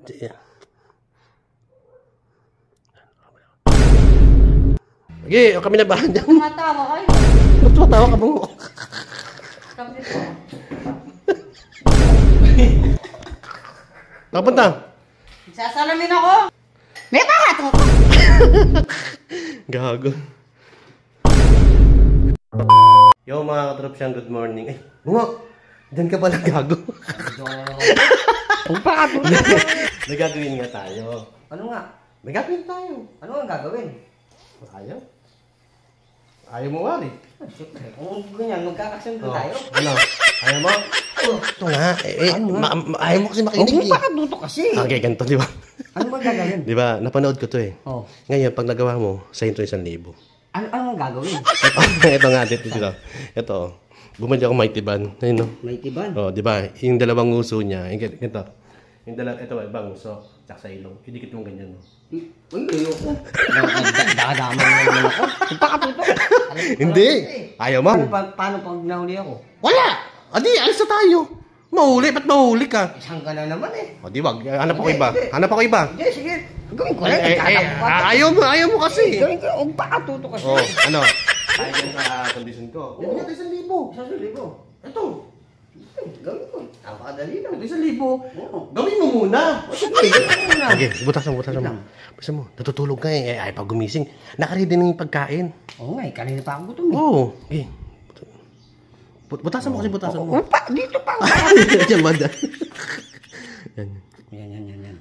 Okay, kami na ba? Tumatawa kayo. Ba't tumatawa ka bungo? Nakapunta? Sasalamin ako. May pahato. Gago. Yo mga katrop, good morning. Ay, bungo! Diyan ka pala, gago. Ang pahato. May gagawin nga tayo. Ano nga? May gagawin tayo. Ano ang gagawin? Ayaw? Ayaw mo wari. Siyempre, kung ganyan, magkakasundo tayo. Ano? Ayaw mo? Ito nga. Ayaw mo kasi makinig. Huwag mo pakatuto kasi. Okay, ganito, di ba? Ano ba gagawin? Di ba? Napanood ko to eh. Oh. Ngayon, pag nagawa mo, sa intro 1,000. Ano ang gagawin? Ito nga, dito. Ito. Bumili ako Mighty Band. Ayun, no? Mighty Band? Oh, di ba? Yung dalawang uso niya. Ito. Yung ito, ibang uso. Tsaka sa ilong. Idikit mo ganyan, no? Uy, ayoko. Dadama na naman ako. Pakatuto. Hindi. Ayaw mo. Paano pag nahuli ako? Wala! Adi, alis na tayo. Mahuli. Ba't mahuli ka? Isang ka na naman eh. O, di wag. Hanap ako iba. Hanap ako iba. Hindi, sige. Gawin ko lang. Ayaw mo kasi. Gawin ko. Huwag pakatuto kasi. Oh, ano? Tayo sa condition ko. Yan nga, 1,000. 1,000. Ito. Gawin ko. Napakadali lang. 1,000. Oo. Gawin mo muna. Sige, gawin ko muna. Okay, butasan mo. Basta mo, natutulog ka eh. Ay, pag gumising, nakaready na yung pagkain. Oo nga, kanina pa ako gutom eh. Oo. Okay. Butasan mo kasi, butasan mo. Dito pa. Diyan ba dyan? Yan.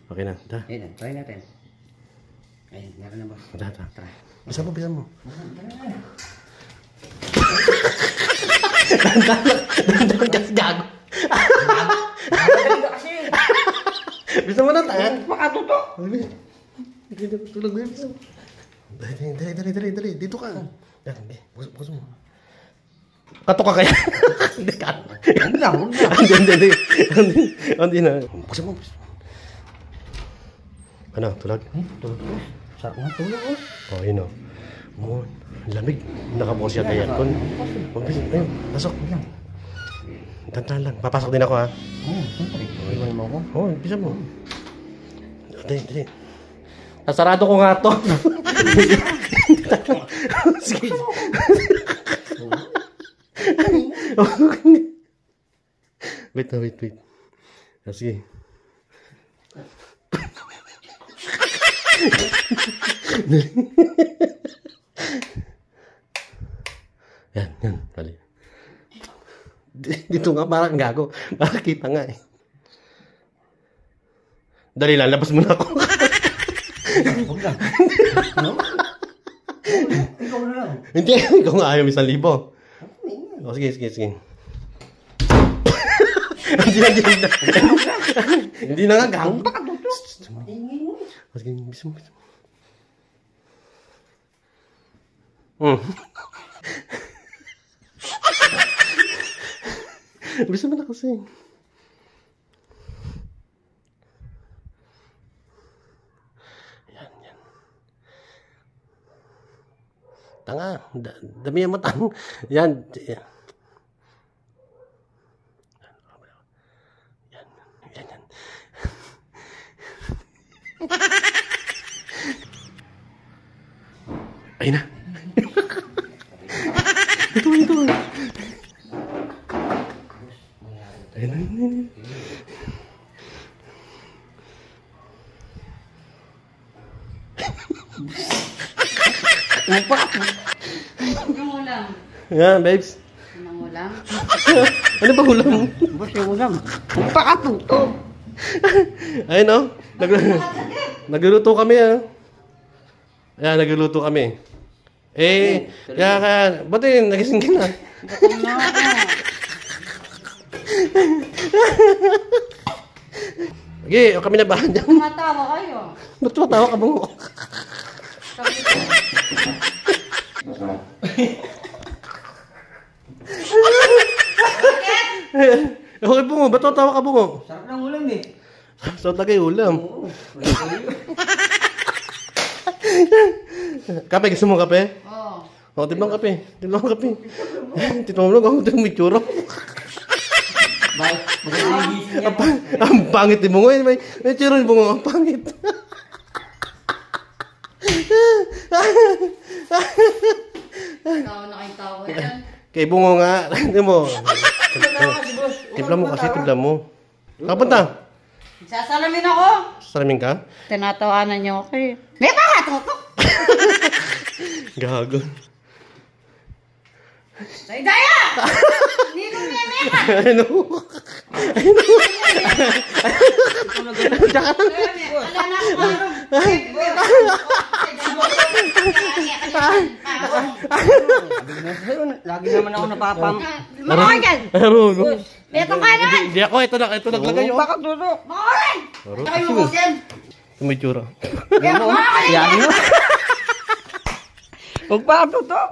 Okay na. Da. Ayan, try natin. Ayan, meron na ba? Try. Bisa mo. Dandan kasi gago. Kasi. Bisa mo na tayo. Makatuto. Tulog na yun. Dali. Dito ka. Yan, bukas mo. Kato ka kaya? Hindi ka. Huwag na. Hindi na. Bukas mo. Ano, tulog? Tulog ko. Sarap nga tulog ko. Oh, yun o. Lamig. Nakabukas yata yan. Ayun, pasok. Tantan lang. Papasok din ako ha. Oo, siyempre. Iwan mo ako. Oo, bisa mo. Dali. Nasarado ko nga to. Sige. Wait. Sige. Yan. Bali. Dito nga parang gago. Parang kita nga eh. Dali lang, labas mo na ako. Huwag na. Ano? Ikaw na lang. Hindi, ikaw nga ayaw 1,000. O, sige. Hindi na nga, gago. Sige, bisa mo. Bisa mo na kasi. Yan. Tanga. Dami mo tang. Yan. Ayun na. Ito. Ayun. Anong ulam? Yan, babes. Anong ulam? Ano ba ulam? Basta yung ulam. Ang pakatuto. Ayun o. Nagluluto kami ah. Ayan, nagluluto kami. Kaya, ba't nagising ka na? Gutom na ako. Okay, kami na ba? Tumatawa kayo. Ba't tumatawa ka bungo? Okay bungo, ba't tumatawa ka bungo? Sarap ng ulam eh. Sarap na kayo ulam. Oo. Kape, gusto mo kape? Oo. O, timbang kape. Timbang mo lang ako, may tsura. Magagising niya. Ang pangit ni Bungo. May tsura ni Bungo. Ang pangit. Tawa na kayong tawa yan. Kay Bungo nga. Hindi mo. Timpla mo kasi. Timpla mo. Kapunta. Sasalamin ako. Salaming ka? Tinatawanan niyo ako eh. May pakatutok! Gago. Daya! Ninong meme ka! Ano? Wala na ako marong. Lagi naman ako napapam. Makawan dyan! Ano? Beto ka na! Hindi ako. Ito naglagay ako. Bakit tutok? Makawan! Tayo mo kasi yan! Ito may tsura. Kaya makawan! Yan mo. Huwag pa tutok.